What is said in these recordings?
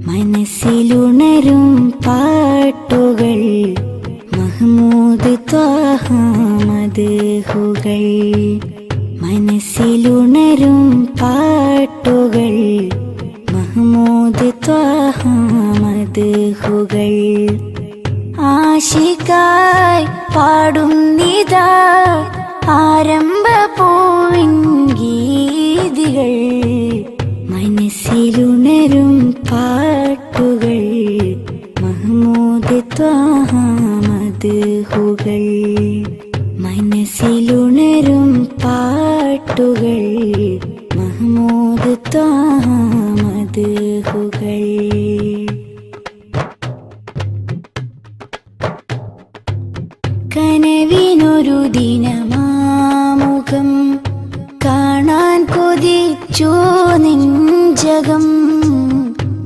മനസ്സിലുണരും പാട്ടുകൾ മഹ്മൂദ് ത്വാഹ മദ്ഹുകൾ. മനസ്സിലുണരും പാട്ടുകൾ മഹ്മൂദ് ത്വാഹ മദ്ഹുകൾ. ആശികായി പാടുന്നിതാ ആരംഭ പൂവിൻ ഗീതികൾ. മനസ്സിലുണരും പാട്ടുകൾ മഹ്മൂദ് ത്വാഹ മദ്ഹുകൾ. മനസ്സിലുണരും പാട്ടുകൾ മഹ്മൂദ് ത്വാഹ മദ്ഹുകൾ. കനവിനൊരു ദിനമാമുഖം കാണാൻ കൊതിച്ചു നെഞ്ചകം.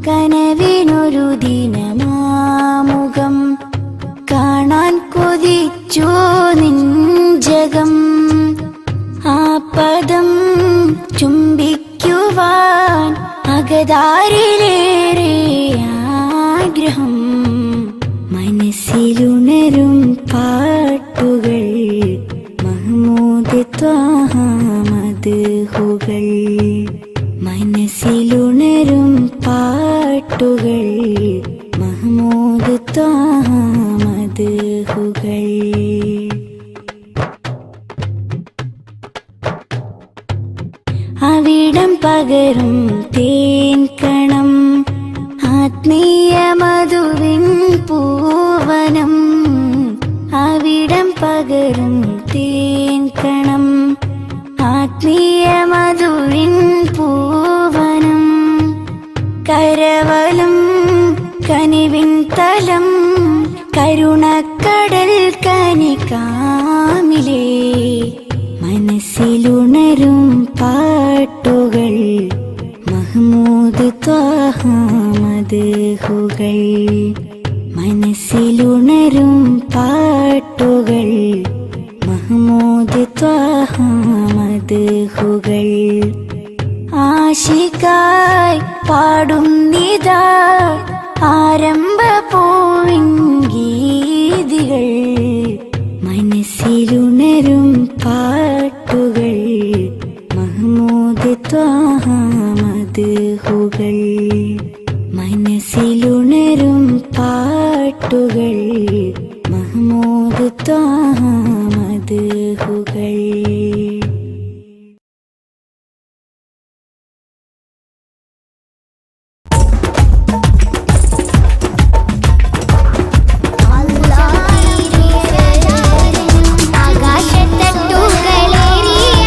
കനവിനൊരു ദിനമാമുഖം കാണാൻ കൊതിച്ചു നെഞ്ചകം. ആ പദം ചുംബിക്കുവാൻ അകതാരിലേറെ ആഗ്രഹം. മനസ്സിലുണരും പാട്ടുകൾ മഹ്മൂദ് ത്വാഹ മദ്ഹുകൾ. മനസ്സിലുണരും പാട്ടുകൾ മഹ്മൂദ് ത്വാഹ മദ്ഹുകൾ. അവിടം പകരും തേൻ കണം ആത്മീയ മധുവിൻ പൂവനം. അവിടം പകരും തേൻ കണം ആത്മീയ മധുവിൻ പൂവനം. കരവലും കനിവിൻ തലം കരുണക്കടൽ കനികാമിലേ. മനസ്സിലുണരും പാട്ടുകൾ മഹ്മൂദ് ത്വാഹ മദ്ഹുകൾ. മനസ്സിലുണരും പാട്ടുകൾ മഹ്മൂദ് ത്വാഹ മദ്ഹുകൾ. ആശികായി പാടുന്നിതാ ആരംഭ പൂവിൻ ഗീതികൾ. മനസ്സിലുണരും പാട്ടുകൾ മഹ്മൂദ് ത്വാഹ മദ്ഹുകൾ. മനസ്സിലുണരും പാട്ടുകൾ മഹ്മൂദ് ത്വാഹ മദ്ഹുകൾ. ആകാശത്തട്ടുകളേറിയ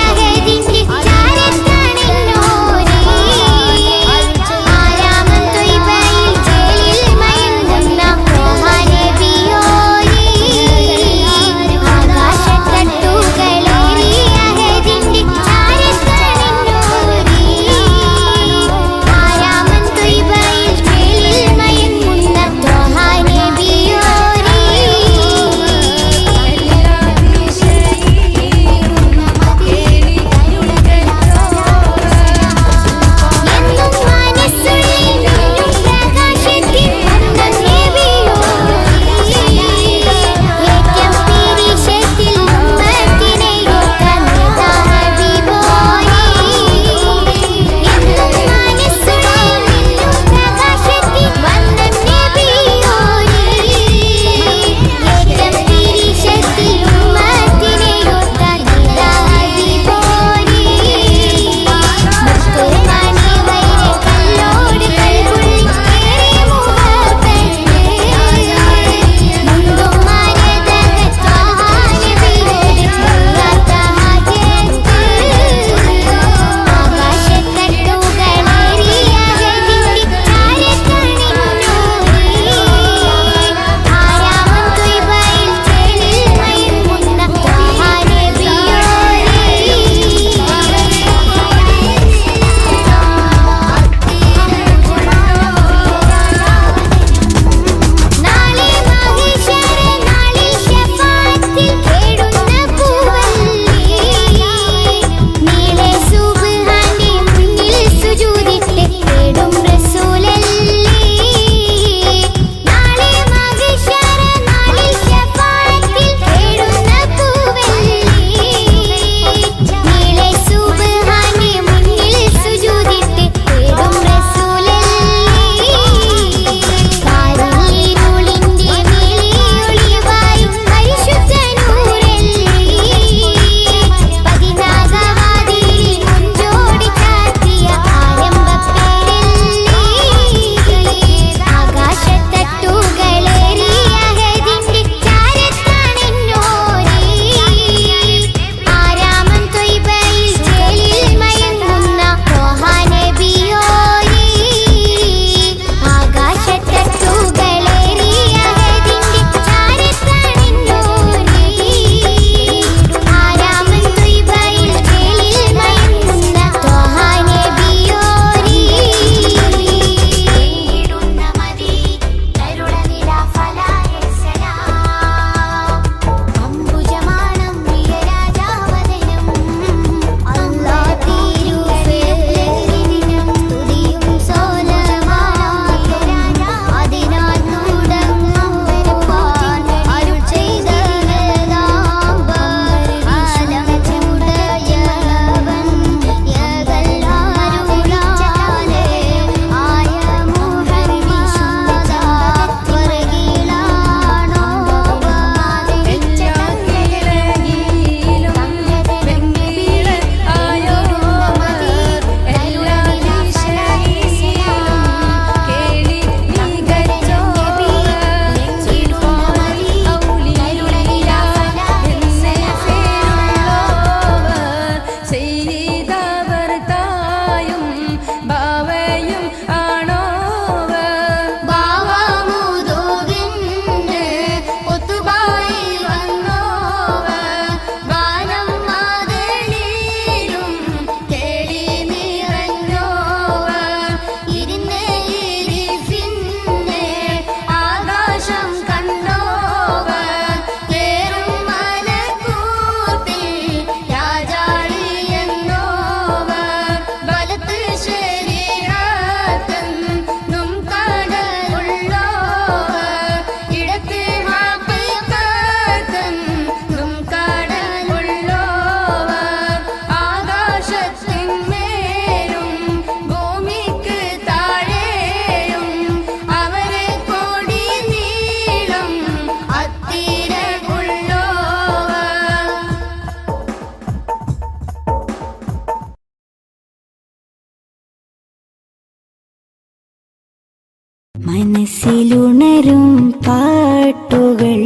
മനസ്സിലുണരും പാട്ടുകൾ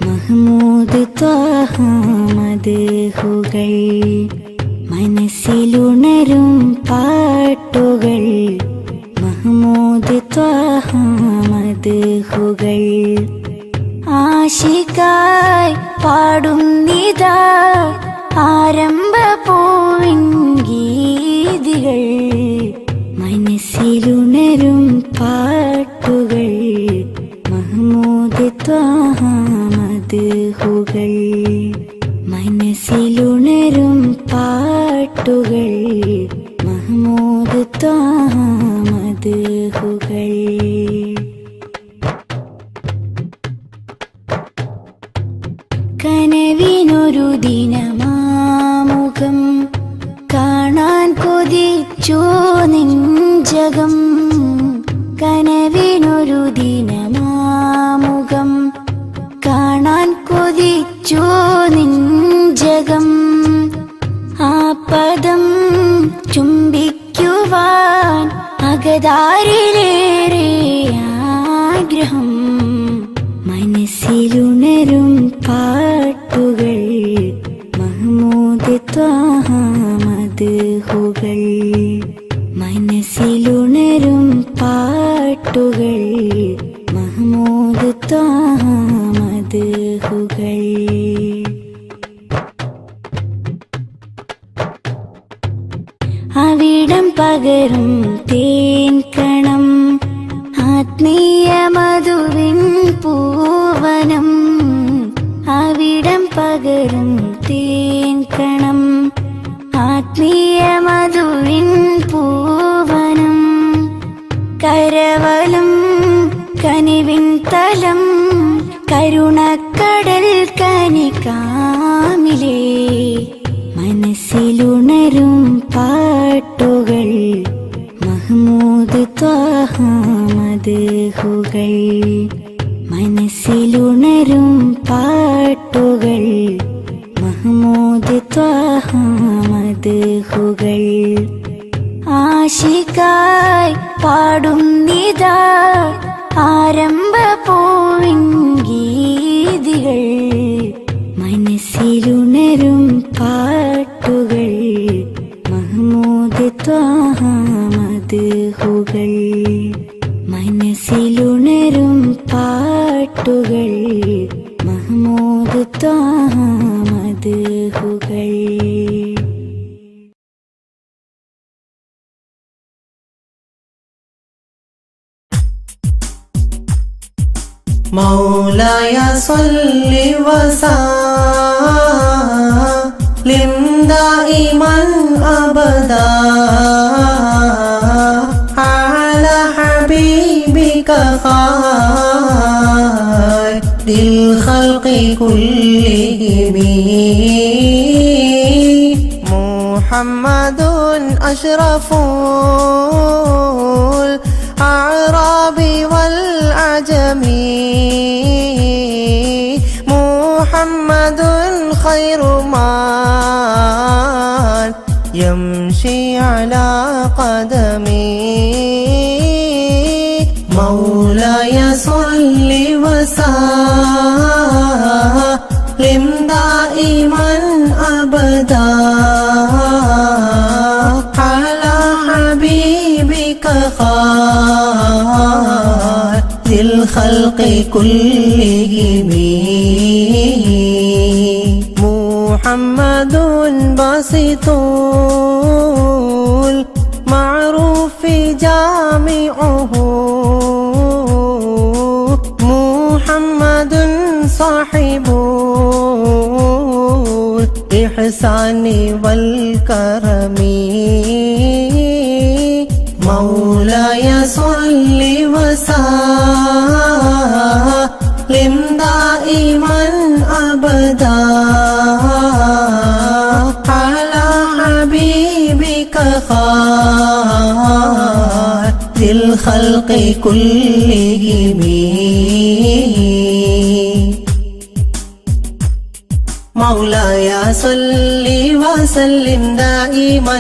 മഹ്മൂദ് ത്വാഹ മദ്ഹുകൾ. മനസ്സിലുണരും പാട്ടുകൾ മഹ്മൂദ് ത്വാഹ മദ്ഹുകൾ. ആശിക്കായി പാടുന്നിതാ ആരംഭ പൂവിൻ ഗീതികൾ. മനസ്സിലുണരും പാട്ടുകൾ മഹ്മൂദ് ത്വാഹ മദ്ഹുകൾ. മനസ്സിലുണരും പാട്ടുകൾ മഹ്മൂദ് ത്വാഹ മദ്ഹുകൾ. കനവിനൊരു ദിനമാമുഖം കാണാൻ കൊതിച്ചു നെഞ്ചകം. കനവിനൊരു ദിനമാമുഖം കാണാൻ കൊതിച്ചു നെഞ്ചകം. ആ പദം ചുംബിക്കുവാൻ അകതാരിലേറെ ആഗ്രഹം. മനസ്സിലുണരും പാട്ടുകൾ മഹ്മൂദ് ത്വാഹ മദ്ഹുകൾ. മനസ്സിലുണരും പാട്ടുകൾ മഹ്മൂദ് ത്വാഹ മദ്ഹുകൾ. അവിടം പകരും തേൻ കണം ആത്മീയ മധുവിൻ പൂവനം. അവിടം പകരും തേൻ കണം ആത്മീയ മധുവിൻ പൂവനം. കരവലം കനിവിൻ തലം കരുണക്കടൽ കനികാമിലേ. മനസ്സിലുണരും പാട്ടുകൾ മഹ്മൂദ് ത്വാഹ മദ്ഹുകൾ. മനസ്സിലുണരും പാട്ടുകൾ മഹ്മൂദ് ത്വാഹ മദ്ഹുകൾ. ആശിക്കായി പാടുന്നിതാ ആരംഭ പൂവിൻ ഗീതികൾ. മനസ്സിലുണരും പാട്ടുകൾ മഹ്മൂദ് ത്വാഹ മദ്ഹുകൾ. മനസ്സിലുണരും പാട്ടുകൾ മഹ്മൂദ് ത്വാഹ മദ്ഹുകൾ. മൗലായ സ്വല്ലി വസല്ലിം ദായിമൻ അബദാ അലാ ഹബീബിക ഖൈറിൽ ഖൽഖി കുല്ലിഹിം. മുഹമ്മദുൻ അഷ്റഫുൽ അഅറാബി വൽ അജമി. മുഹമ്മദുൻ ഖൈറു മാൻ യംശി അലാ ഖദമി. മൗലായ സ്വല്ലി വസല്ലിം ദായിമൻ അബദാ അലാ ഹബീബിക ഖൈറിൽ ഖൽഖി കുല്ലിഹിം. മുഹമ്മദുൻ ബസിത്തുൽ മഅറൂഫി ജാമിഉഹു. മുഹമ്മദുൻ സാഹിബുൽ ഇഹ്സാനി വൽ കറമി. മൗലായ സ്വല്ലി വസല്ലിം ദായിമൻ അബദാ അലാ ഹബീബിക ഖൈറിൽ ഖൽഖി കുല്ലിഹിം. مولاي صل وسلم دائما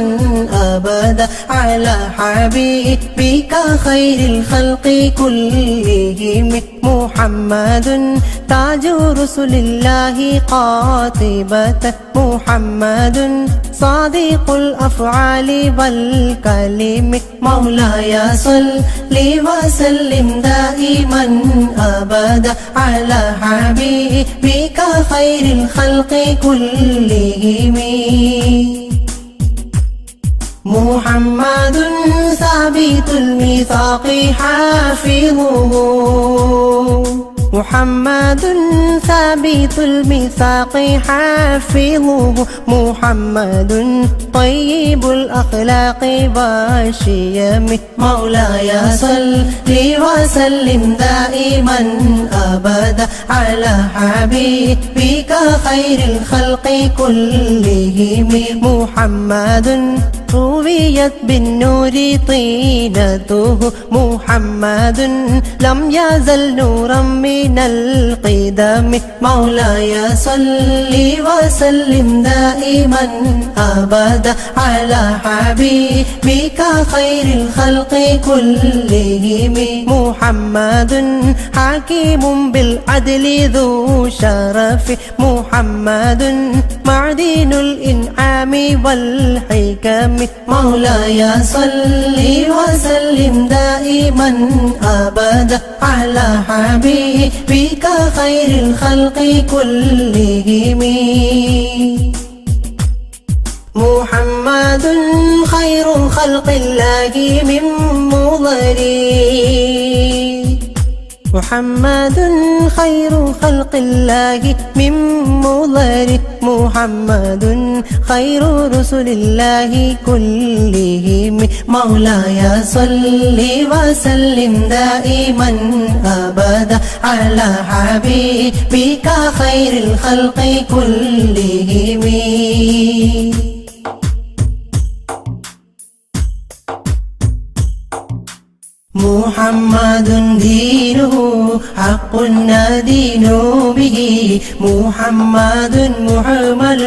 أبدا على حبيبك خير الخلق كلهم محمد تاج رسل الله قاطبة محمد صادق الأفعال والكلم مولاي صل وسلم دائما أبدا على حبيبك خير الخلق كلهم محمد ثابت الميثاق حافظه محمد ثابت الميثاق حافظه محمد طيب الأخلاق والشيم مولاي صل وسلم دائما أبدا على حبيبك خير الخلق كلهم محمد رويت بالنور طينته محمد لم يزل نورا من القدم مولاي صل وسلم دائما أبدا على حبيبك خير الخلق كلهم محمد حكيم بالعدل ذو شرف محمد معدن الإنعام والحكم مولاي صل وسلم دائما أبدا على حبيبك خير الخلق كلهم محمد خير خلق الله من مضر محمد خير خلق الله من مضر محمد خير رسل الله كلهم مولاي صل وسلم دائما أبدا على حبيبك خير الخلق كلهم محمد دينه حق ندين به محمد محمل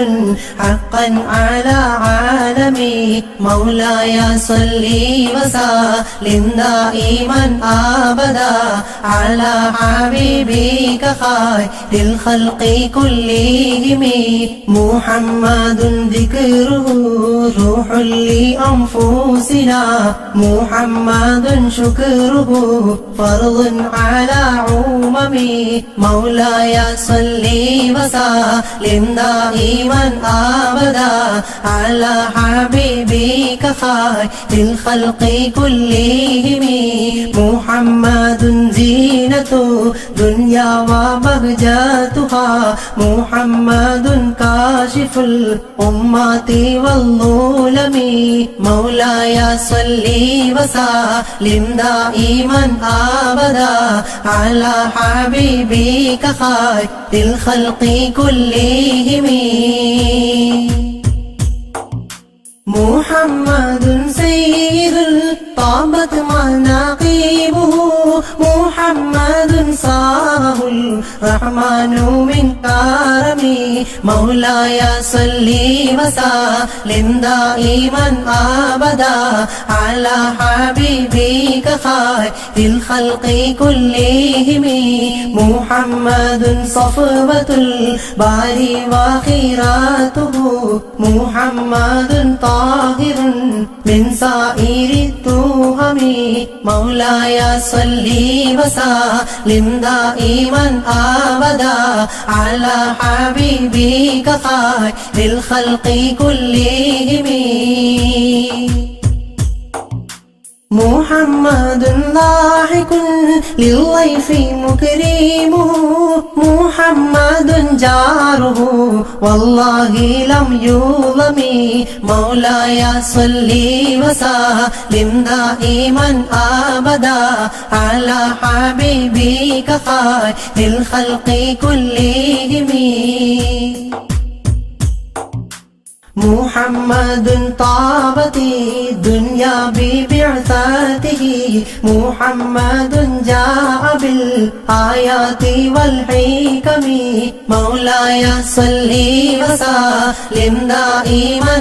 حقا على عالمي مولاي صل وسلم دائما أبدا على حبيبك خير الخلق كلهم محمد ذكره روح لأنفسنا محمد شكره فرض على عممي مولاي صل وسلم دائما أبدا على حبيبك خير الخلق كلهم محمد زينة دنيا وبهجتها محمد كاشف الأمة والظلم مولاي صل وسلم دائما أبدا على حبيبك خير الخلق كلهم محمد سيد طابت مناقبه محمد صاره الرحمن من كرمي مولاي صل وسلم دائما أبدا على حبيبك خير الخلق كلهم محمد صفوة الباري وخيراته محمد طاهر من سائر التهم مولاي صل وسلم دائما أبدا على حبيبك خير الخلق كلهم محمد ضاحك للضيف مكرمه محمد جاره والله لم يظلم مولاي صل وسلم دائما أبدا على حبيبك خير الخلق كلهم محمد طابت الدنيا ببعثته محمد جاء بالآيات والحكم مولاي صل وسلم دائما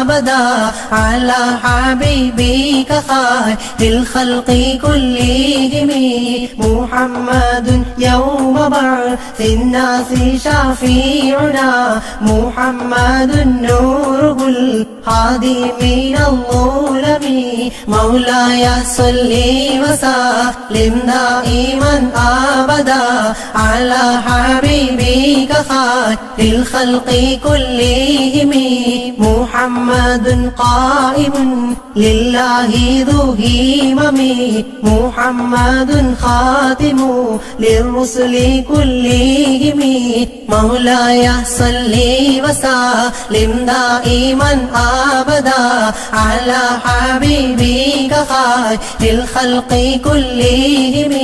أبدا على حبيبك خير الخلق كلهم محمد يوم بعث الناس شفيعنا محمد نوره الهادي من الظلم مولاي صل وسلم دائما أبدا على حبيبك خير الخلق كلهم محمد قائم لله ذو همم محمد خاتم للرسل كلهم مولاي صل وسلم دائما أبدا على حبيبك خير الخلق كلهم.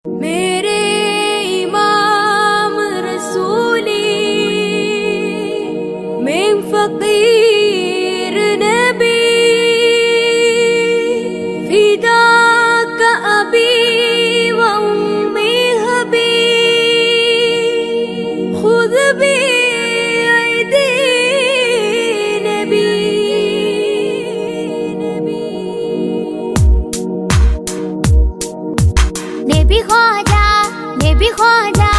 मेरे इमाम रसूली मैं फकीर नबी फिदा का अबी व उम्मी हबी खुद भी ऐदी नबी नबी ख्वाजा नबी ख्वाजा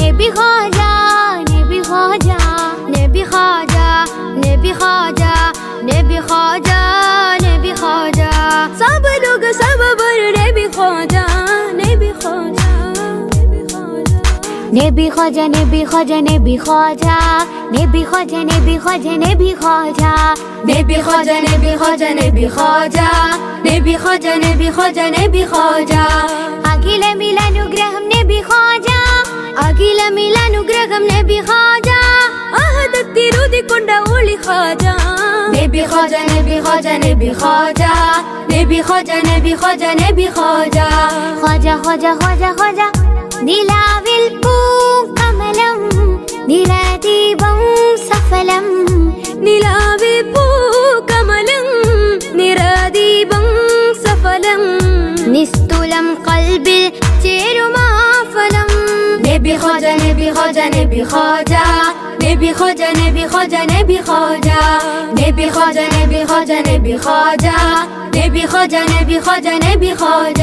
नबी ख्वाजा नबी ख्वाजा नबी ख्वाजा नबी ख्वाजा नबी ख्वाजा नबी ख्वाजा सब लोग सब बर नबी ख्वाजा नबी ख्वाजा नबी ख्वाजा नबी ख्वाजा नबी ख्वाजा नबी ख्वाजा नबी ख्वाजा नबी ख्वाजा नबी ख्वाजा नबी ख्वाजा नबी ख्वाजा नबी ख्वाजा नबी ख्वाजा नबी ख्वाजा അഖില മിലാനുഗ്രഹം നബി ഖാജ അഖില മിലാനുഗ്രഹം നബി ഖാജ അഹദത്തിരുതിക്കൊണ്ട ഒളി ഖാജ നബി ഖാജ നബി ഖാജ നബി ഖാജ നബി ഖാജ നബി ഖാജ നബി ഖാജ ഖാജ ഖാജ ഖാജ ഖാജ നിലാവിൽ പൂക്കമലം നിറദീപം സഫലം നിലാവിൽ പൂക്കമലം നിറദീപം സഫലം നിസ്തുലം കൽബിൽ ചേരുമാഫലം നബി ഖാജ നബി ഖാജ നബി ഖാജ നബി ഖാജ നബി ഖാജ നബി ഖാജ നബി ഖാജ നബി ഖാജ നബി ഖാജ നബി ഖാജ നബി ഖാജ നബി ഖാജ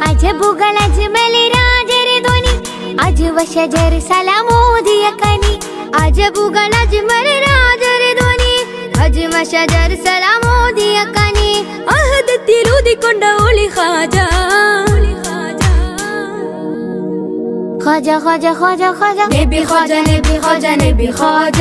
അജബുകൾ അജ്മൽ രാജരെ ധ്വനി അജ്വ ശജർ സലാമോദിയ കനി അജബുകൾ അജ്മൽ രാജരെ ധ്വനി അജ്മ ശജർ സലാമോദിയ കനി അഹദത്തിരുതിക്കൊണ്ട ഒളി ഖാജ ഖാജ ഖാജ ഖാജ ഖാജ നബി ഖാജ നബി ഖാജ നബി ഖാജ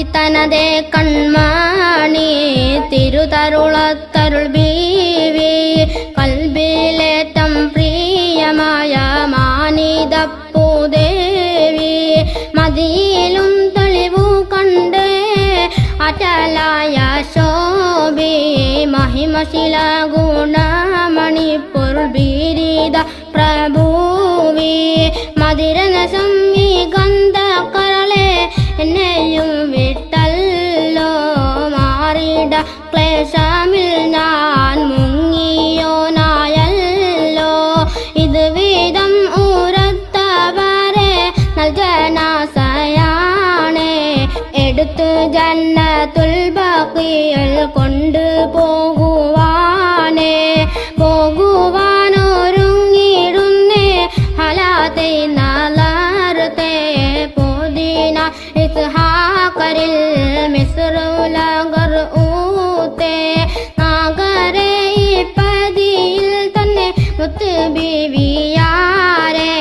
മതിത്തനതെ കൺമണി തിരുതരുളത്തരുൾ ബീവി കൽബിലേറ്റം പ്രിയമായ മാനിതപ്പൂദേവി മതിയിലും തെളിവു കണ്ട് അറ്റലായ ശോഭി മഹിമശില ഗുണമണിപ്പൊരുൾ ബീരിത പ്രഭുവി മതിരനസം ഈ ഗന്ധകരളെ എന്നെയും വിട്ടല്ലോ മാറിട ക്ലേശമിൽ ഞാൻ മുങ്ങിയോനായല്ലോ ഇത് വീതം ഊരത്തവരെ നൽകനാസയാണേ എടുത്തു ജന്നത്തുൽ ബഖിയിൽ കൊണ്ടുപോകുവാനേ പോകുവാനൊരുങ്ങിടുന്നേ ഹലാത്തെ നലർത്തെ പോദിന ഇസ്ഹാഖരിൽ മിസ്റുലഗർ ഊത്തെ നാഗരെ പതിയിൽ തന്നെ മുത്ത് ബീവിയാരെ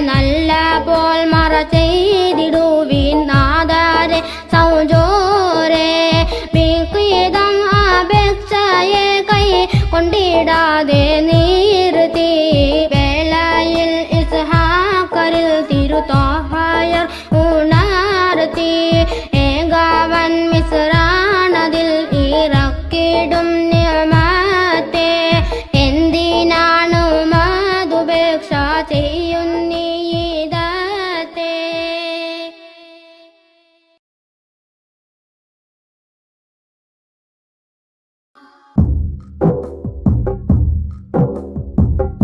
നല്ല പോൽ മറ ചെയ്തിടുവിൻ നാദാരെ സൗജോരെ വികൃതം അപേക്ഷയെ കൈ കൊണ്ടിടാതെ നിർത്തി വേളയിൽ ഇസ്ഹാഖരിൽ തിരുത്തോഹയർ ഉണർത്തി ഏകാവൻ മിസ്രാണതിൽ ഇറക്കിടും നിയമത്തെ എന്തിനാണ് മധുപേക്ഷ ചെയ്യുന്നീതത്തെ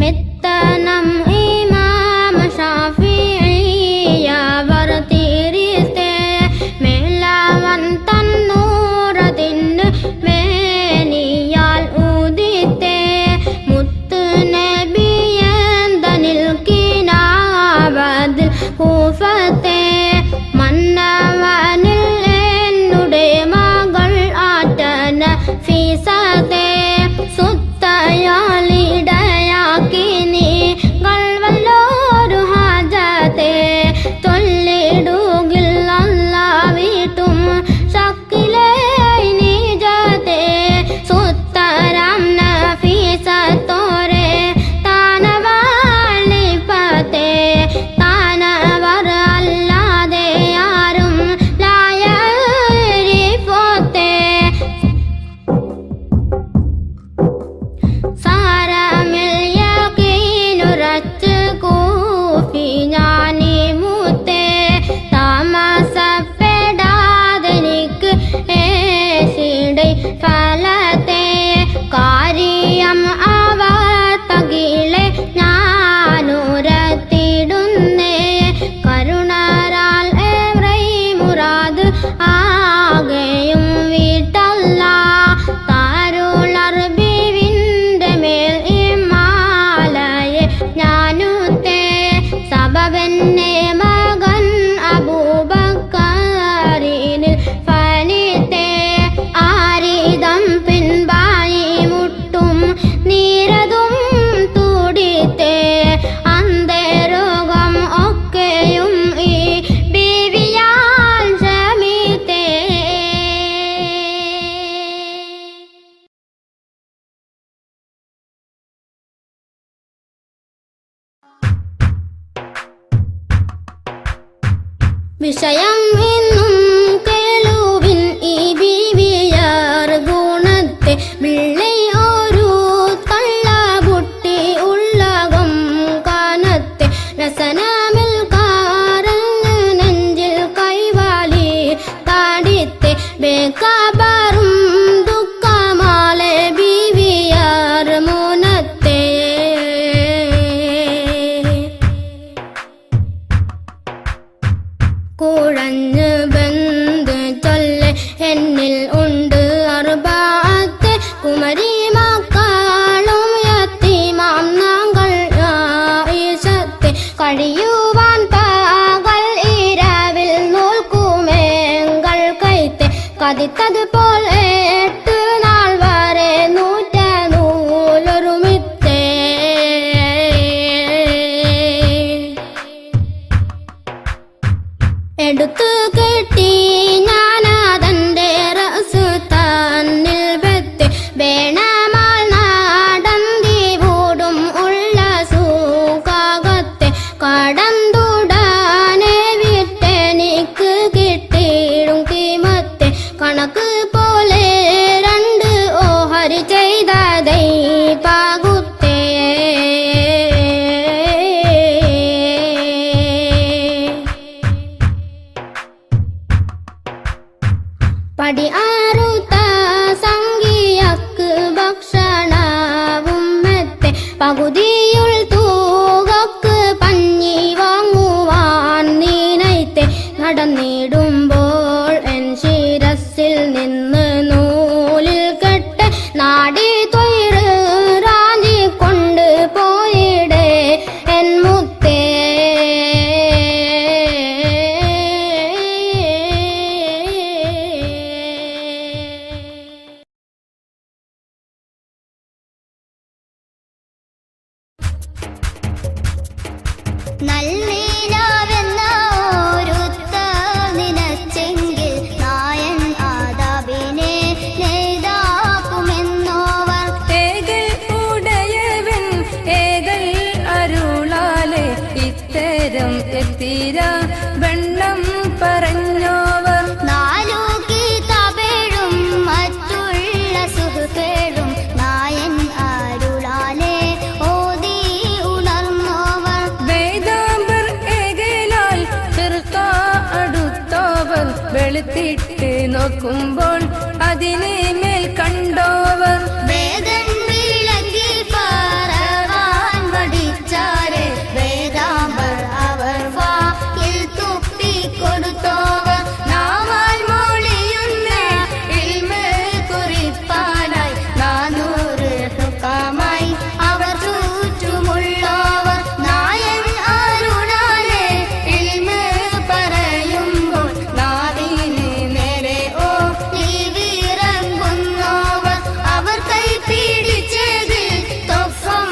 മെത്തനം ഇമാം ഷാഫിഈയവർ തിരിത്തെ മേലവൻ തന്നൂറതിന് മേനിയാൽ ഊതിത്തെ മുത്ത് നബിയന്തനിൽ കിനാവതിൽ കൂഫത്തെ മന്നവനിൽ എന്നുടെ മകൾ ആറ്റന ഫീസത്തെ സുത്തയാലിടയാക്കി നീ ഗൾവല്ലോരു ഹാജത്തെ തൊല്ലിടുകിൽ അല്ലാവിട്ടും ശക്കിലേ നീജത്തെ സുത്തരം നഫീസത്തോരെ താനവാളിപ്പത്തെ താനവർ അല്ലാതെ ആരും ലായരിഫോത്തെ സാരമിൽ യഖീനുറച്ച് കൂഫി ഞാനീ മുത്തേ താമസപ്പെടാതെനിക്ക് ഏശിടെ ഫലത്തെ കാര്യം അവ തകിലെ ഞാനുരത്തിടുന്നേ കരുണരാൽ ഏറെ മുറാദ് ആകെയും വീട്ടല്ല താരുളർ ബീവിന്റെ മേൽ ഇമാലയെ ഞാനുത്തേ സബബെന്നെ മകൻ അബൂബക്കറിനിൽ ഫലിത്തെ ആരിതം പിൻപായി മുട്ടും നീരതും തൂടിത്തെ അന്തരോഗം ഒക്കെയും ഈ ബീവിയാൽ ശമിത്തേ വിഷയം ഇന്നും കേളുവിൻ ഈ ബീവിയാർ ഗുണത്തെ വിള്ളി ഒരു തള്ളകുട്ടി ഉള്ളകം കാനത്തെ രസനമിൽ കാരഞ്ഞ് നെഞ്ചിൽ കൈവാലി താടിത്തെ ബേക്കബറും ദുഃഖമാലെ ബീവിയാർ മൂനത്തെ കുഴഞ്ഞ് ബന്ധ് ചൊല്ലെ എന്നിൽ ഉണ്ട് അർബാത്തെ കുമരി മക്കളും യത്തീമാം ഞങ്ങൾ ഈശത്തെ കഴിയുവാൻ പകൽ ഇരവിൽ നൂൽക്കുമേങ്കൾ കൈത്തെ കതിത്തത് പോലെ 8 നാൾ വരെ നൂറ്റ നൂലൊരുമിത്തേ എടുത്തു കെട്ടി ഞാനാ നാടി ആറുത്ത സംഗിയക്ക് ഭക്ഷണവും മെത്തെ പകുതിയുൾ തൂകക്ക് പഞ്ഞി വാങ്ങുവാൻ നീനൈത്തെ നടന്നിടുമ്പോൾ എൻ ശിരസിൽ നിന്ന് നൂലിൽ കെട്ട് നാടി തൊയിറ് റാഞ്ചി കൊണ്ട് പോയിടേ എൻ മുത്തേ. നല്ലിലാവെന്ന ഒരുത്ത നിനച്ചെങ്കിൽ നായൻ ആദാബിനെ നെയ്താക്കുമെന്നോവർ. ഏകൽ ഉടയവൻ ഏകൽ അരുളാലെ ഇത്തരം എത്തിര വെണ്ണം പറഞ്ഞോവർ. നാലു കിതാബേഴും മറ്റുള്ള സുഹൃത്തുക്കളും നായൻ അരുളാലെ ഓതി ഉണർന്നോവർ. വേദാംബർ ഏകലാൽ ഫിർഖ അടുത്തോവർ. വെളുത്തിട്ട് നോക്കുമ്പോൾ അതിനെ മേൽ കണ്ടോവർ. വേദൻ വിളക്കി പറവാൻ വടിച്ചാരെ വേദാംബർ അവർ വായിൽ തുപ്പിക്കൊടുത്തോവർ. നാവാൽ മൊഴിയുന്ന ഇൽമ് കുറിപ്പാനായി 400 ഹുക്കാമായി അവർ ചുറ്റുമുള്ളവർ നായൻ അരുളാലെ ഇൽമ് പറയുമ്പോൾ നാവിന് നേരെ വിറങ്ങുന്നവർ. അവർ കൈ പിടിച്ചതിൽ തൊഫം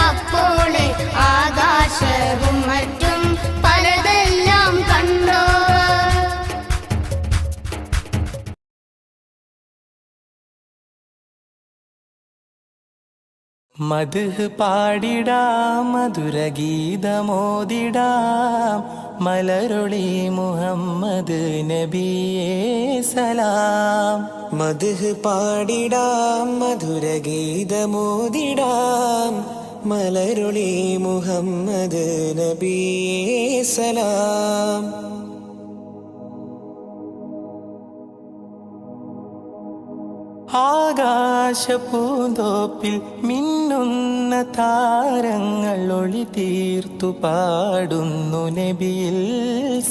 അപ്പോളെ ആകാശവും മറ്റും പലതെല്ലാം കണ്ടോവർ. മദ്ഹ് പാടിടാം മധുരഗീതമോദിടാം മലരൊളി മുഹമ്മദ് നബിയേ സലാം. മദ്ഹ് പാടിടാം മധുരഗീതമോദിടാം മലരൊളി മുഹമ്മദ് നബിയേ സലാം. ആകാശപൂന്തോപ്പിൽ മിന്നുന്ന താരങ്ങൾ ഒളി തീർത്തു പാടുന്നു നബിയിൽ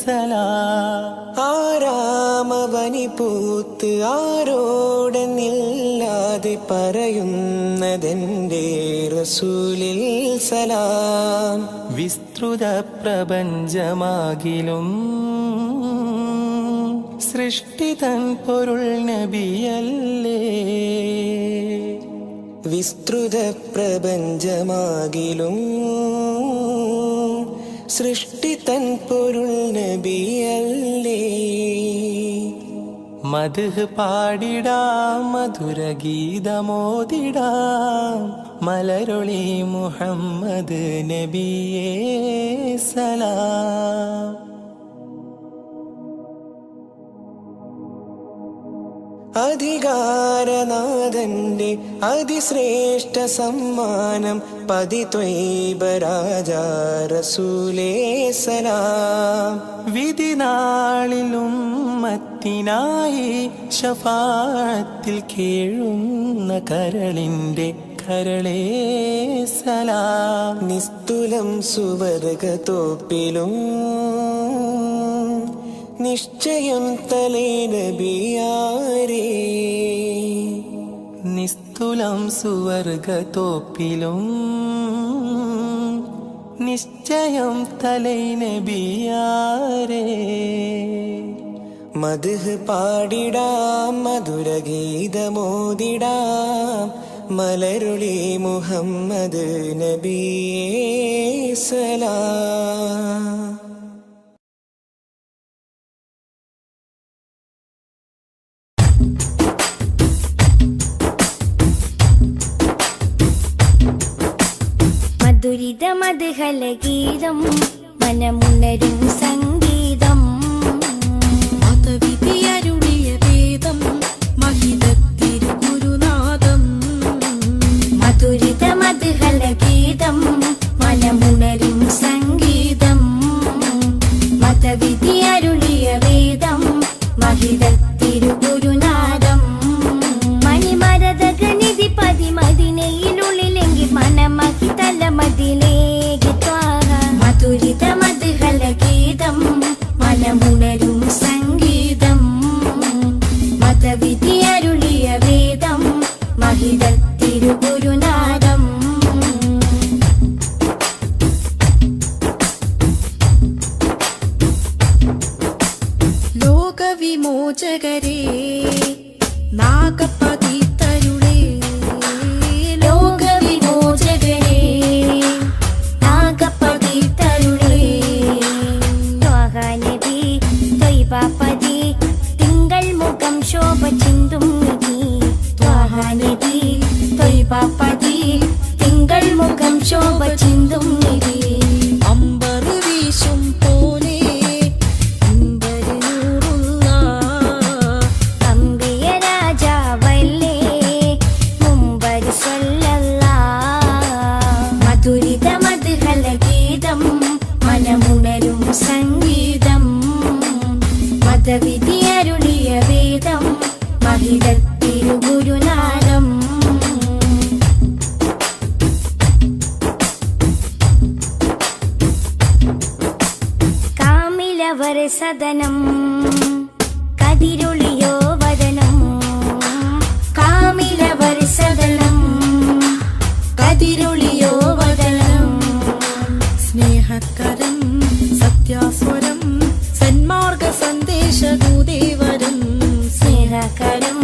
സലാം. ആരാമവനി പൂത്ത് ആരോടെന്നില്ലാതെ പറയുന്നതെന്റെ റസൂലിൽ സലാം. വിസ്തൃത പ്രപഞ്ചമാകിലും സൃഷ്ടിതൻ പൊരുൾ നബിയല്ലേ. വിസ്തൃത പ്രപഞ്ചമാകിലും സൃഷ്ടിതൻ പൊരുൾ നബിയല്ലേ. മദ്ഹ് പാടിടാം മധുരഗീതമോദിടാം മലരൊളി മുഹമ്മദ് നബിയേ സലാം. അധികാരനാഥന്റെ അതിശ്രേഷ്ഠ സമ്മാനം പതിത്വൈബരാജ റസൂലേ സലാം. വിധിനാളിലും മത്തിനായി ശഫാഅത്തിൽ കേഴുന്ന കരളിന്റെ കരളേ സലാം. നിസ്തുലം സുവർഗത്തോപ്പിലും നിശ്ചയം തലേ നബിയാരേ. നിസ്തുലം സുവർഗത്തോപ്പിലും നിശ്ചയം തലേ നബിയാരേ. മദ്ഹ് പാടിടാം മധുരഗീതമോദിടാം മലരുളി മുഹമ്മദ് നബിയേ സലാം. മധുരിത മധുഹലഗീതം മനമുണരും സംഗീതം മതവിധിയരുളിയ വേദം മഹിതത്തിരുഗുരുനാഥം. മധുരിത മധുഹലഗീതം മനമുണരും സംഗീതം മതവിധി അരുളിയ വേദം മഹിതത്തിരുഗുരു ലോകവിമോചകരേ നാഗപതി തരുളേ ലോകവിമോചകരേ നാഗപതി തരുളേ ത്വാഹ നബി ത്വയ്ബാപതി തിങ്കൾ മുഖം ശോഭ ചിന്തും നിധി ത്വാഹ നബി ത്വയ്ബാപതി തിങ്കൾ മുഖം ശോഭ ചിന്തും നിധി അമ്പർ വീശും പോലെ അമ്പര് നൂറുള്ള അമ്പിയ രാജാവല്ലേ മുമ്പർ സ്വല്ലല്ലാഹ് മധുരിത മധുഹല ഗീതം മനമുണരും സംഗീതം മതവിധി അരുളിയ വേദം മഹിതത്തിരുഗുരുനാദം കാമിലവർ സദനം കതിരൊളിയോ വദനം കാമിലവർ സദനം കതിരൊളിയോ വദനം സ്നേഹകരം സത്യാസ്വരം സന്മാർഗ സന്ദേശദൂതേവരം സ്നേഹകരം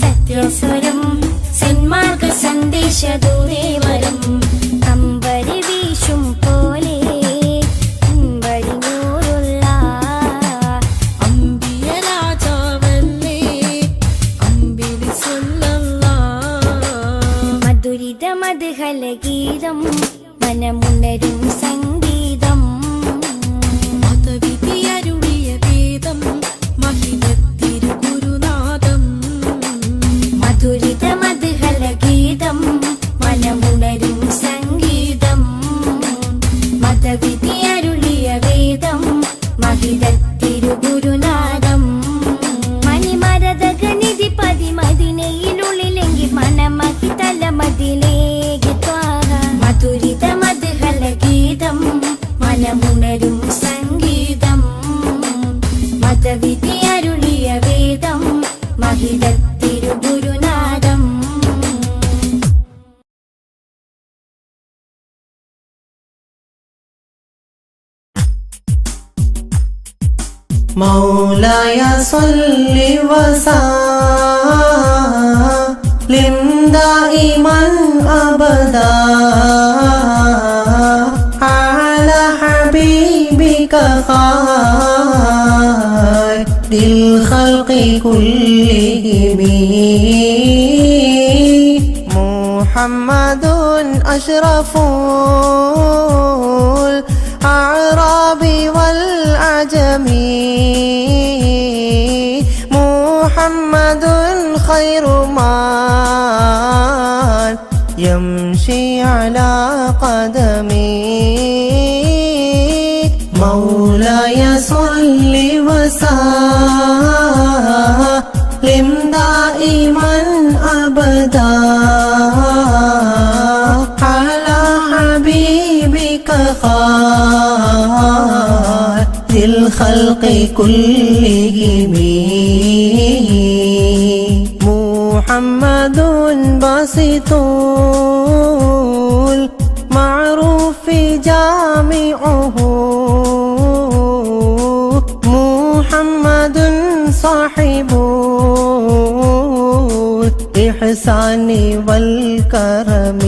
സത്യസ്വരം സന്മാർഗ സന്ദേശദൂരേവരം അമ്പരി വീശും പോലെ അമ്പരി നൂറുള്ള അമ്പിയ രാജാവല്ലേ അമ്പിളി സ്വല്ലല്ലാഹ് മധുരിത മധുഹല ഗീതം മനമുണരും സംഗീതം മതവിധി അരുളിയ വേദം മഹിതത്തിരുഗുരുനാദം മധുരിത മധുഹല ഗീതം മനമുണരും സംഗീതം മതവിധി അരുളിയ വേദം മഹിതത്തിരുഗുരുനാദം മണിമരതകനിധി പതിമതിനയിലുള്ളിലെങ്കിൽ മനമഹി തലമതിലേക്ക് ത്വാഹ മധുരിത മധുഹല ഗീതം മനമുണരും സംഗീതം മതവിധി അരുളിയ വേദം മഹിതത്തിരുഗുരുനാദം مولاي صل وسلم دائما أبدا على حبيبك خير الخلق كلهم محمد أشرف الأعراب والعجم محمد خير من يمشي على قدمه مولاي صل وسلم دائما أبدا على حبيبك خير الخلق كلهم محمد باسط المعروف جامعه محمد صاحب الإحسان والكرم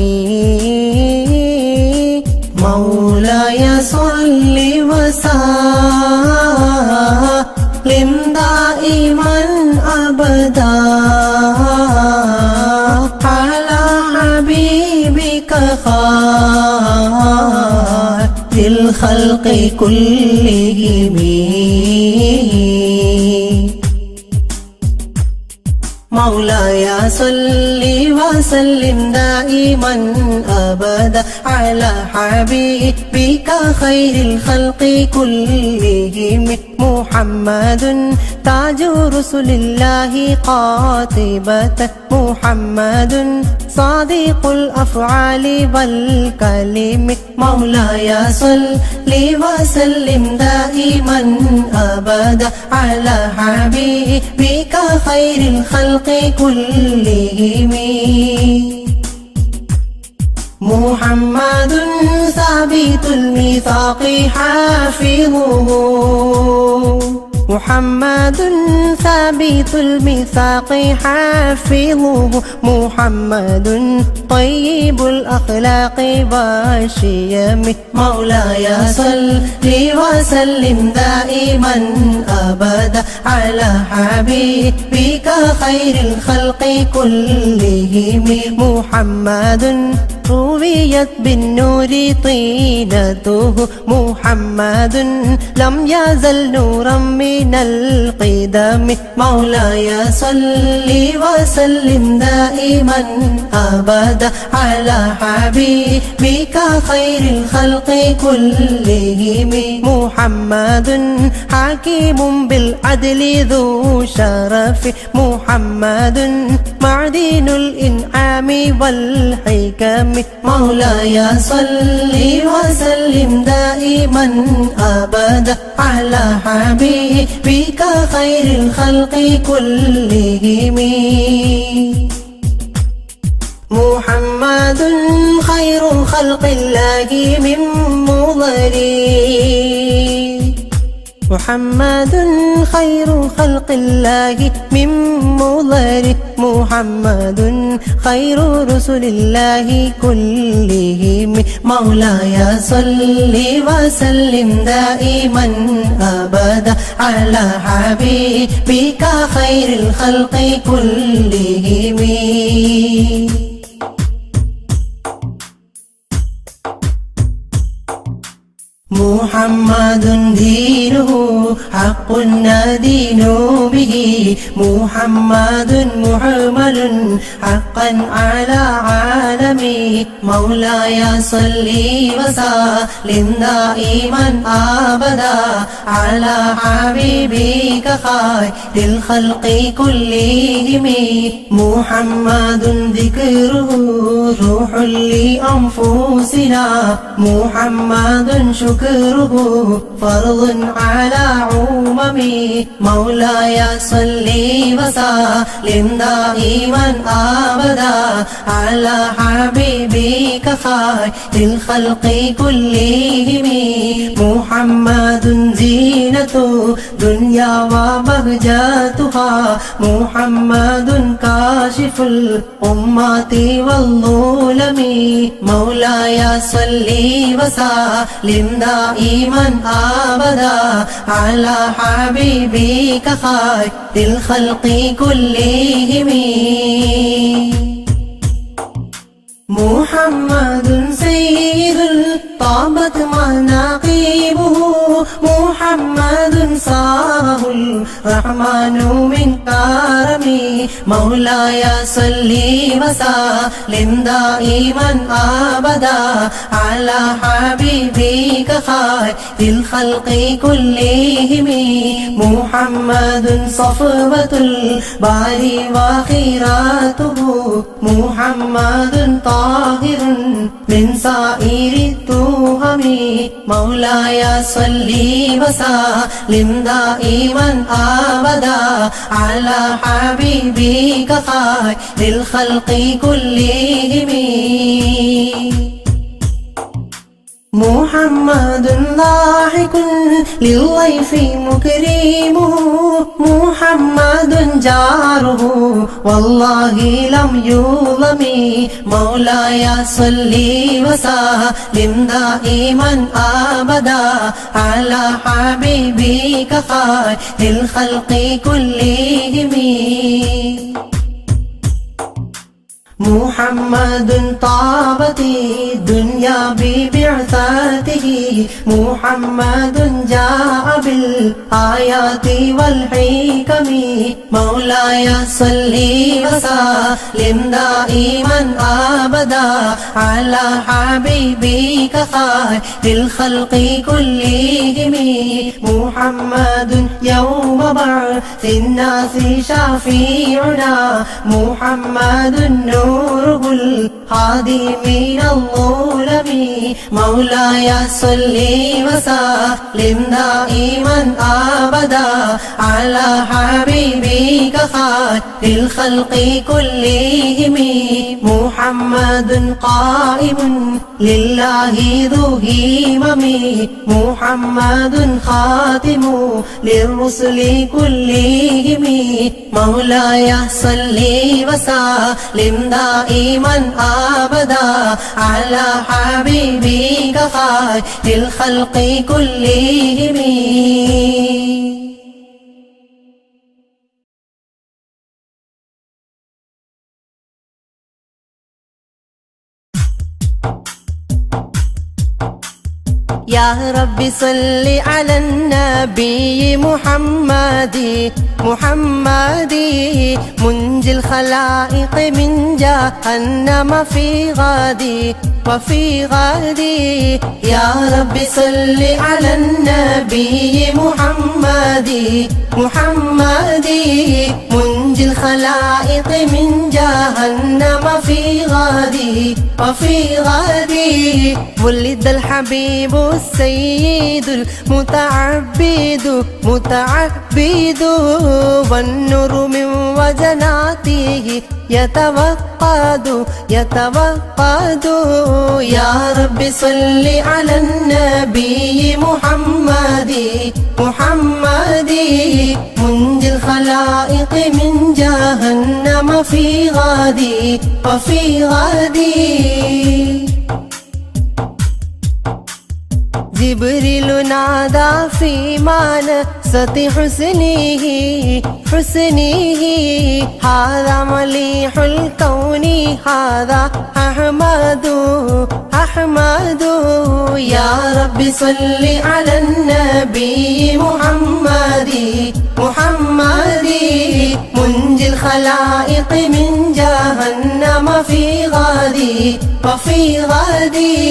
مولاي صل وسلم دائما أبدا على حبيبك خير الخلق كلهم مولاي صل وسلم دائما أبدا على حبيبك خير الخلق كلهم محمد تاج رسل الله قاطبة محمد صادق الأفعال والكلم مولاي صل وسلم دائما أبدا على حبيبك خير الخلق كلهم محمد ثابت الميثاق حافظه محمد ثابت الميثاق حافظه محمد طيب الأخلاق والشيم مولاي صل وسلم دائما أبدا على حبيبك خير الخلق كلهم محمد رويت بالنور طينته محمد لم يزل نورا من القدم مولاي صل وسلم دائما أبدا على حبيبك خير الخلق كلهم محمد حكيم بالعدل ذو شرف محمد معدن الإنعام والحكم مولاي صل وسلم دائما أبدا على حبيبك خير الخلق كلهم محمد خير خلق الله من مضري محمد خير خلق الله من مضر محمد خير رسل الله كلهم مولاي صل وسلم دائما أبدا على حبيبك خير الخلق كلهم محمد دينه حق ندين به محمد محمل حقا على عالمي مولاي صل وسلم دائما أبدا على حبيبك خير الخلق كلهم محمد ذكره روح لأنفسنا محمد شكره فرض على عممي مولاي صل وسلم دائما أبدا على حبيبك خير الخلق كلهم محمد زينة دنيا وبهجتها محمد كاشف الأمة والظلم مولاي صل وسلم دائما أبدا على حبيبك خير الخلق كلهم محمد سيد طابت مناقبه محمد صاره الرحمن من كرمه مولاي صل وسلم دائما أبدا على حبيبك خير الخلق كلهم محمد صفوة الباري وخيراته محمد طاهر من سائر التهم مولاي صل وسلم دائما أبدا على حبيبك خير الخلق كلهم محمد ضاحك للضيف مكرمه محمد جاره والله لم يظلم مولاي صل وسلم دائما أبدا على حبيبك خير الخلق كلهم محمد طابت الدنيا ببعثته محمد جاء بالآيات والحكم مولاي صل وسلم دائما أبدا على حبيبك خير الخلق كلهم محمد يوم بعث الناس شفيعنا محمد نوره الهادي من الظلم مولاي صل وسلم دائما دائما أبدا على حبيبك خير الخلق كلهم محمد قائم لله ذو همم محمد خاتم للرسل كلهم مولاي صل وسلم دائما أبدا على حبيبك خير الخلق كلهم. يا رب صل على النبي محمد منجي الخلائق من جهنم في غادي وفي غادي. يا رب صل على النبي محمد منجي الخلائق من جهنم في غادي وفي غادي. ولد الحبيب السيد المتعبد والنور من وجناته يتوقد. يا رب صل على النبي محمد منجي الخلائق من جهنم في غادي وفي غادي. جبريل نادى في منصة حسنه هذا مليح الكون هذا أحمد. يا رب صل على النبي محمد منجي الخلائق من جهنم في غادي وفي غادي.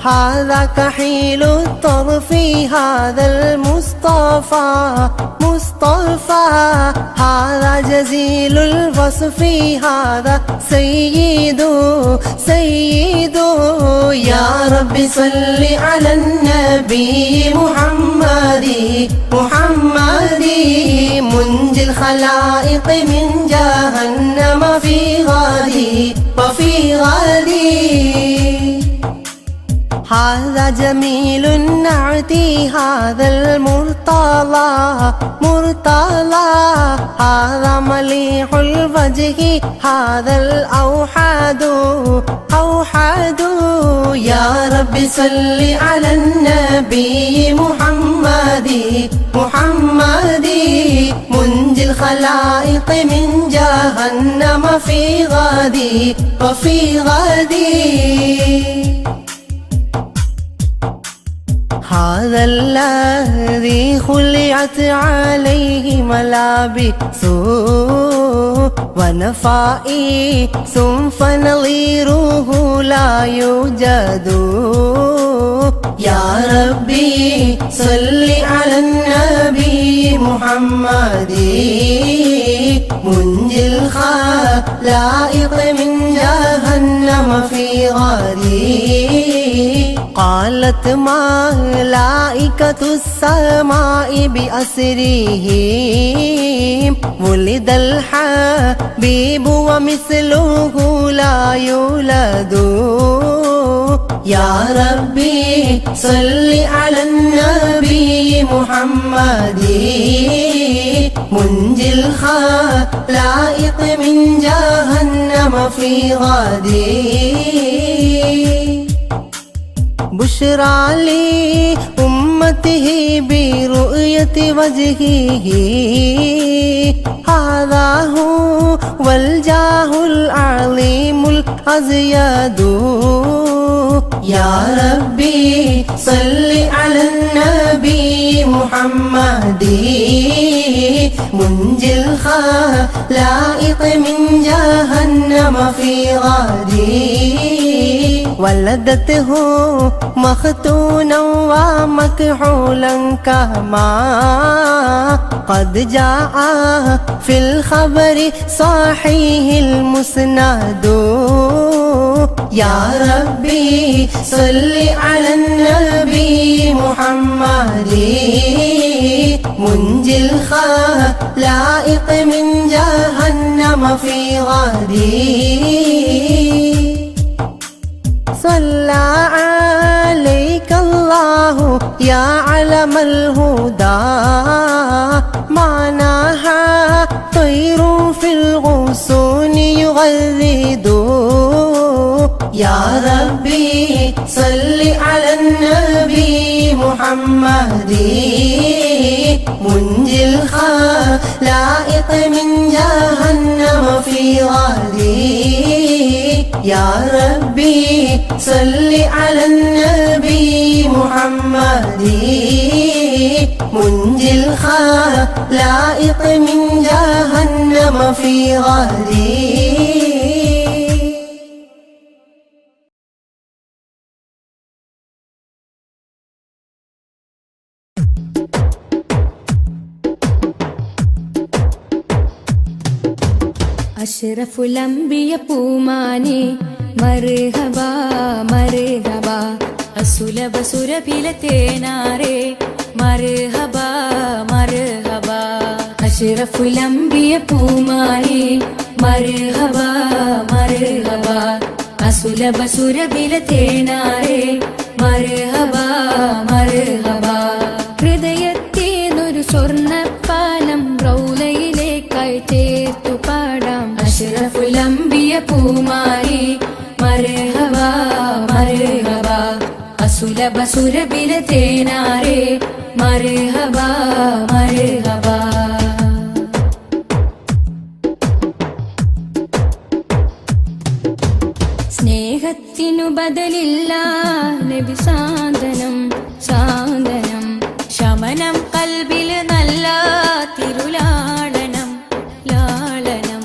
هذا كحيل الطرف هذا المصطفى هذا جزيل الوصف هذا سيد. يا رب صل على النبي محمد منجي الخلائق من جهنم في غادي وفي غادي. هذا جميل النعت هذا المرتضى هذا مليح الوجه هذا الأوحد. يا رب صل على النبي محمد منجي الخلائق من جهنم في غادي وفي غادي. هذا الذي خلعت عليه ملابس ونفائس فنظيره لا يوجد. يا ربي صل على النبي محمد منجي الخلائق من جهنم في غادي. قالت ملائكة السماء بأسرهم ولد الحبيب ومثله لا يولد. يا ربي صل على النبي محمد منجي الخلائق من جهنم في غادي. بشرى لأمته برؤية وجهه هذا هو الجاه العظيم الأزيد. يا ربي صل على النبي محمدي منجي الخلائق من جهنم في غدي ولدته مختونا ومكحولا كما قد جاء في الخبر صحيح المسند يا ربي صل على النبي محمد منجي الخلائق من جهنم في غدي صلى عليك الله يا علم الهدى معناها طير في الغصون يغرد يا ربي صل على النبي محمد منجي الخلائق من جهنم في غدي يا ربي صل على النبي محمد منجي الخلائق من جهنم في غدي അഷ്റഫുൽ അംബിയ പൂമാനെ മർഹബ മർഹബ അസുലഭ സുരഭില തേനാരെ മർഹബ മർഹബ അഷ്റഫുൽ അംബിയ പൂമാനെ മർഹബ മർഹബ അസുലഭ സുരഭില തേനാരെ മർഹബ മർഹബ ഹൃദയത്തേനൊരു സ്വർണ്ണപ്പാലം റൗലയിലേക്കായി ചേർത്തു പാടാം അഷ്റഫുൽ അംബിയ പൂമാരി മർഹബ മർഹബ അസുലഭ സുരഭില തേനാരെ മർഹബ മർഹബ സ്നേഹത്തിനു ബദലില്ല നബി സാന്ത്വനം സാന്ത്വനം ശമനം കൽബിൽ നല്ല തിരുലാളനം ലാളനം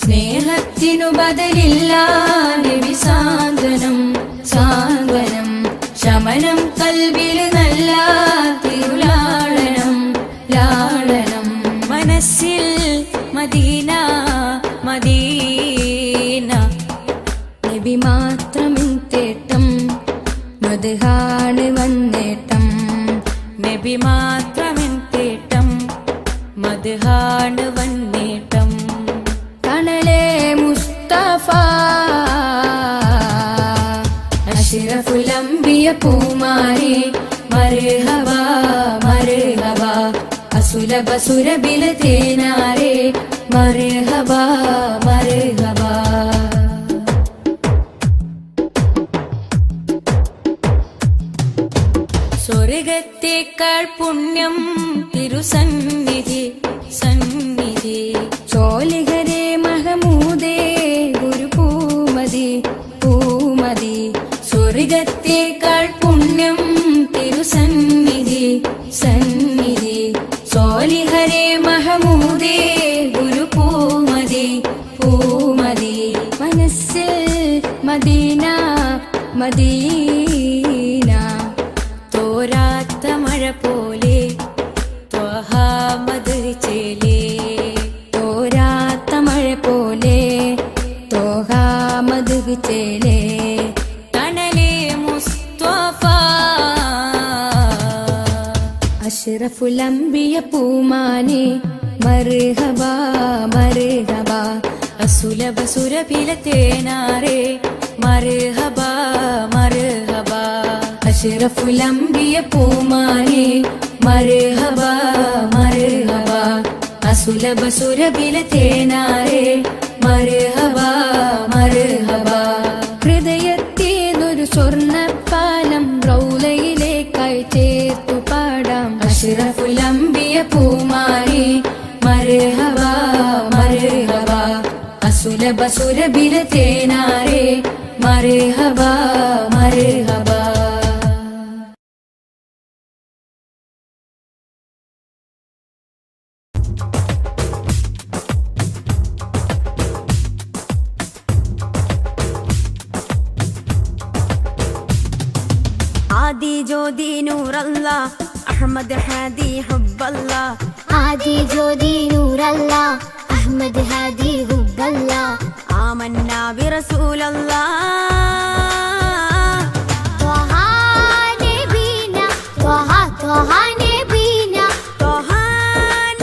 സ്നേഹത്തിനു ബദലില്ല നബി സാന്ത്വനം സാന്ത്വനം ശമനം കൽബിൽ നല്ല തിരുലാളനം ലാളനം മനസ്സിൽ മദീന മദീന നബി മാത്രമിൻ തേട്ടം മദ്ഹാണ് വന്നേട്ടം നബി മാത്രമിൻ തേട്ടം മദ്ഹാണ് വന്നേട്ടം തണലേ മുസ്തഫ അഷ്റഫുൽ അംബിയ പൂമാരി മർഹബ മർഹബ അസുലഭ സുരഭില തേനാരെ മർഹബ മർഹബ സ്വർഗത്തേക്കാൾ പുണ്യം തിരുസന്നിധി സന്നിധി ചോലിഹരേ മഹമൂദേ ഗുരു പൂമതി പൂമതി സ്വർഗത്തേക്കാൾ പുണ്യം തിരുസന്നിധി സന്നിധി ചോലിഹരേ മഹമൂദേ ഗുരു പൂമതി പൂമതി മനസ്സിൽ മദീന മദീന തോരാത്ത മഴ പോലെ ത്വഹാ മദ് ചേലേ തോരാത്ത മഴ പോലെ ത്വഹാ മദ് ചേലേ തണലേ മുസ്തഫ അഷ്റഫുൽ അംബിയ പൂമാനെ മർഹബ മർഹബ അസുലഭ സുരഭില തേനാരെ മർഹബ മർഹബ അഷ്റഫുൽ അംബിയ പൂമാനെ മർഹബ മർഹബ അസുലഭ സുരഭില തേനാരെ മർഹബ മർഹബ ഹൃദയത്തേനൊരു സ്വർണ്ണപ്പാലം റൗലയിലേക്കായി ചേർത്തു പാടാം അഷ്റഫുൽ അംബിയ പൂമാനെ മർഹബ മർഹബ അസുലഭ സുരഭില തേനാരെ മർഹബ മർഹബ ജ്യോതി നൂറല്ല അഹമ്മദ് ഹാദി ഹുബ്ബല്ല ആദി ജ്യോതി നൂറല്ല അഹമ്മദ് ഹാദി ഹുബ്ബല്ല ആമന്ന ബിറസൂലല്ലാ ത്വഹ നബീന ത്വഹ ത്വഹ നബീന ത്വഹ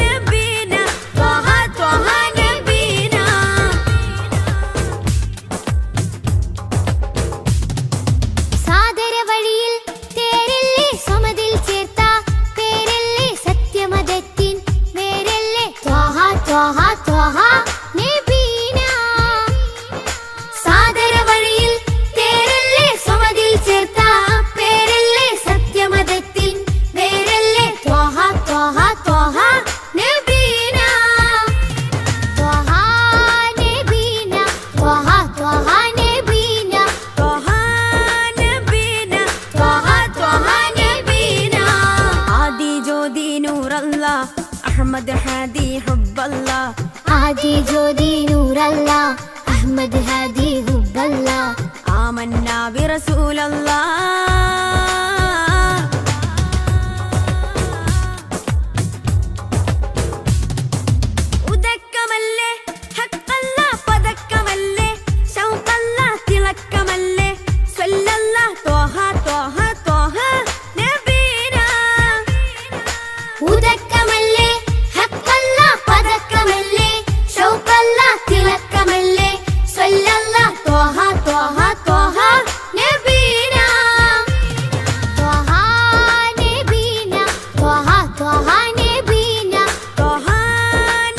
നബീന ത്വഹ ത്വഹ നബീന സാദര വഴിയിൽ തേരില്ലേ സമതിൽ ചേർത്ത പേരല്ലേ സത്യമതത്തിൻ വേരല്ലേ ത്വഹ ത്വഹ ത്വഹ നബീന സാദര വഴിയിൽ തേരല്ലേ സമതിൽ ചേർത്ത പേരല്ലേ സത്യമതത്തിൻ വേരല്ലേ ത്വഹ ത്വഹ ത്വഹ നബീന ത്വഹ നബീന ത്വഹ ത്വഹ നബീന ത്വഹ നബീന ത്വഹ ത്വഹ നബീന ആദി ജ്യോതി നൂറല്ല അഹമ്മദ് ഹാദി ഹുബ്ബല്ല ആദി ജ്യോതി നൂറല്ല അഹമ്മദ് ഹാദി ഹുബ്ബല്ല ആമന്ന ബിറസൂലല്ലാ ഉദക്കമല്ലേ ഹഖല്ല പദക്കമല്ലേ ശൗഖല്ല തിളക്കമല്ലേ സ്വല്ലല്ലാ ത്വഹ ത്വഹ ത്വഹ നബീന ഉദക്കമല്ലേ ഹഖല്ല പദക്കമല്ലേ ശൗഖല്ല തിളക്കമല്ലേ സ്വല്ലല്ലാ ത്വഹ ത്വഹ ത്വഹ നബീന ത്വഹ നബീന ത്വഹ ത്വഹ നബീന ത്വഹ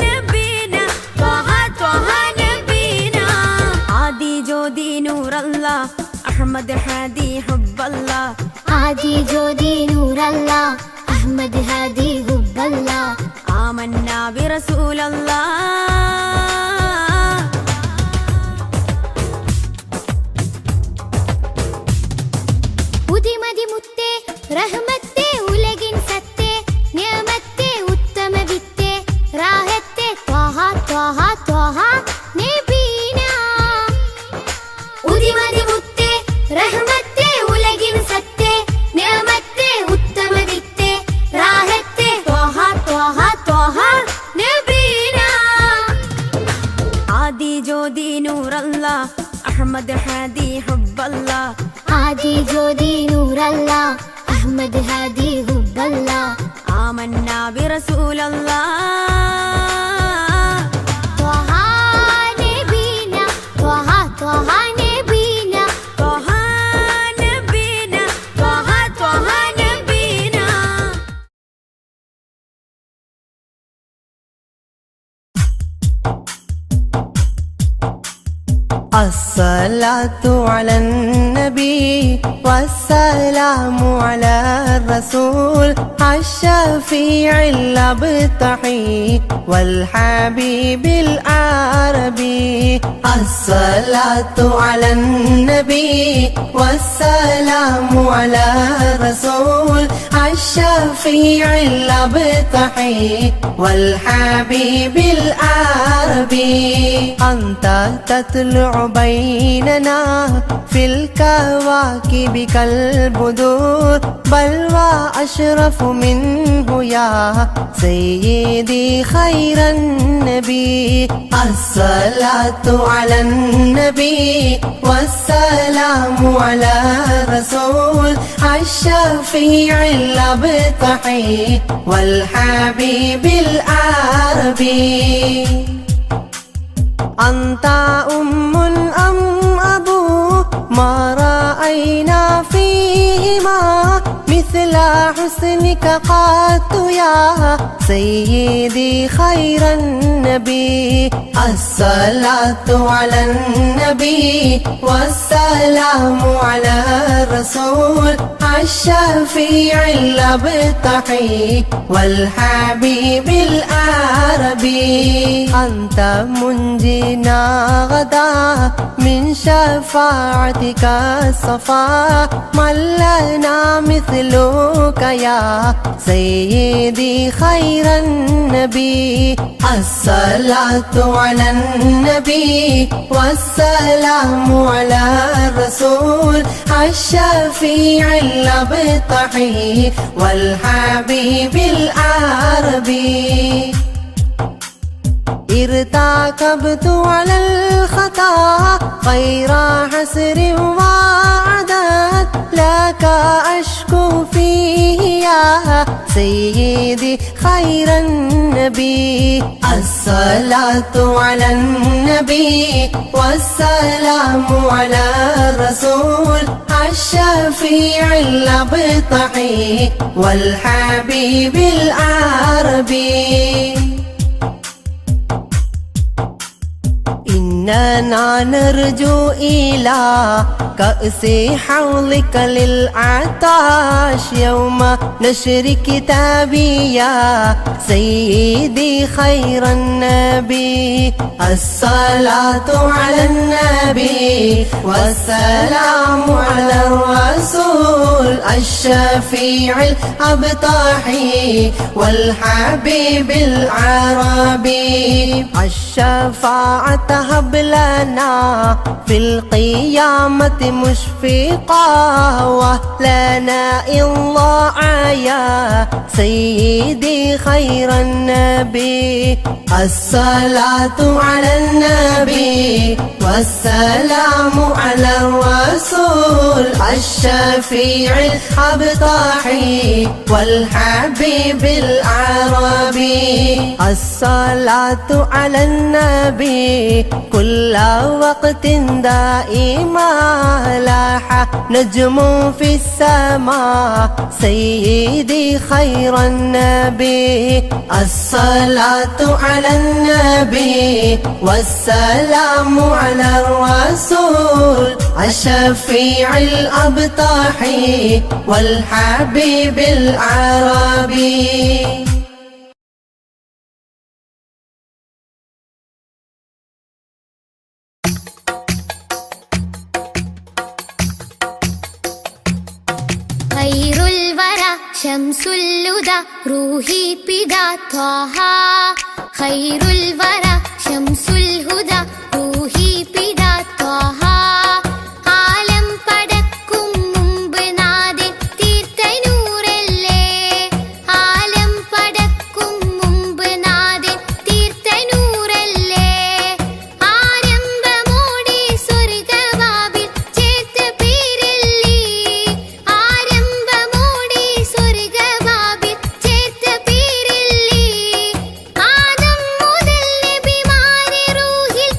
നബീന ത്വഹ ത്വഹ നബീന ആദി ജ്യോതി നൂറല്ല അഹമ്മദ് ഹാദി ഹുബ്ബല്ല ആദി ജ്യോതി നൂറല്ല അഹമ്മദ് ഹാദി ഹുബ്ബല്ല ആമന്ന ബിറസൂലല്ലാ ഉദിമതി മുത്തേ റഹ്മത്തേ ഉലകിൻ സത്തേ നിയമത്തേ ഉത്തമ വിത്തേ റാഹത്തേ ത്വഹ ത്വഹ ത്വഹ നബീന ഉദിമതി മുത്തേ റഹ്മത്തേ ഉലകിൻ സത്തേ നിയമത്തേ ഉത്തമ വിത്തേ റാഹത്തേ ത്വഹ ത്വഹ ത്വഹ നബീന ആദി ജ്യോതി നൂറല്ല അഹമ്മദ് ഹാദി ഹുബ്ബല്ല ആദി ജ്യോതി നൂറല്ല അഹമ്മദ് ഹാദി ഹുബ്ബല്ല ആമന്ന ബിറസൂലല്ലാ ത്വഹ നബീന ത്വഹ ത്വഹ നബീന ത്വഹ നബീന ത്വഹ ത്വഹ നബീന الصلاة على النبي والسلام على الرسول الشفيع الأبتحي والحبيب العربي الصلاة على النبي والسلام على الرسول الشفيع الأبتحي والحبيب العربي أنت تطلع بيننا في الكواكب كالبدور بل وأشرف منه يا سيدي خير النبي الصلاة على النبي والسلام على الرسول الشفيع الأبتحي والحبيب العربي أنت أم أم أبو ما رأينا فيهما مثل حسنك قط يا سيدي خير النبي الصلاة على النبي والسلام على الرسول الشفيع الأبتحي والحبيب العربي أنت منجينا غدا من شفاعتك الصفا من لنا مثل مثلك يا سيدي خير النبي الصلاة على النبي والسلام على الرسول الشفيع الأبطحي والحبيب العربي ارتكبت على الخطا غير حسر وعدد لك أشكو فيه يا سيدي خير النبي الصلاة على النبي والسلام على الرسول الشفيع الأبطحي والحبيب العربي إننا نرجو إلى كأس حوضك للعطاش يوم نشر كتابي يا سيدي خير النبي الصلاة على النبي والسلام على الرسول الشفيع الأبطحي والحبيب العربي الشفاعة هب لنا في القيامة مشفقا ولنا الله يا سيدي خير النبي الصلاة على النبي والسلام على الرسول الشفيع الأبطحي والحبيب العربي الصلاة على النبي كل وقت دائما لاح نجم في السماء سيدي خير النبي الصلاة على النبي والسلام على الرسول الشفيع الأبطحي والحبيب العربي خير الورى شمس الهدى روحي بدا طه خير الورى شمس الهدى روحي بدا طه عالم പടക്കും മുമ്പ് നാഥൻ തീർത്ത നൂറല്ലേ عالم പടക്കും മുമ്പ് നാഥൻ തീർത്ത നൂറല്ലേ ആരംഭമോടെ സ്വർഗ്ഗവാതിൽ ചേർത്ത പേരല്ലേ ആരംഭമോടെ സ്വർഗ്ഗവാതിൽ ചേർത്ത പേരല്ലേ ആദം മുതൽ നബിമാരെ റൂഹിൽ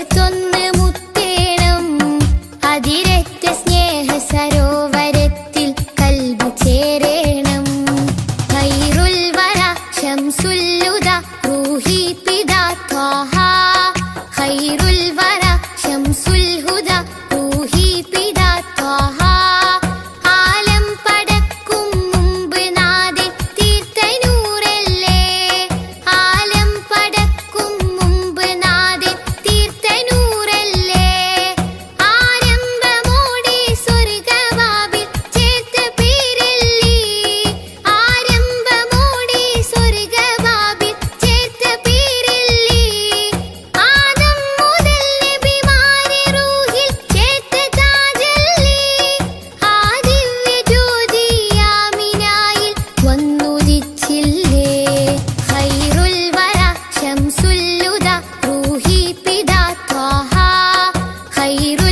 ചേർത്തൊന്ന് മുത്തേണം അതിരറ്റ സ്നേഹ സരോവരത്തിൽ കൽബ് ചേരേണം ഖൈറുൽ വറ ശംസുൽ ഹുദ റൂഹി പിതാ ത്വാഹ ഖൈറുൽ വറ ശംസുൽ ഹുദ റൂഹി പിതാ ത്വാഹ ആലം പടക്കും മുമ്പ് നാദൻ തീർത്ത നൂറല്ലേ ആലം പടക്കും മുമ്പ് നാദൻ തീർത്ത നൂറല്ലേ ആരംഭമോടെ സ്വർഗവാവിൽ ചേർത്ത പേരല്ലേ ആരംഭമോടെ സ്വർഗവാവിൽ ചേർത്ത പേരല്ലേ ആദം മുതൽ നബിമാരെ റൂഹിൽ ചേർത്ത താജല്ലേ ആ ദിവ്യ ജ്യോതി ആമിനായിൽ വന്നുദിച്ചില്ലേ ഖൈറുൽ വറ ശംസുൽ ഹുദ റൂഹി പിതാ ത്വാഹ ഖൈറുൽ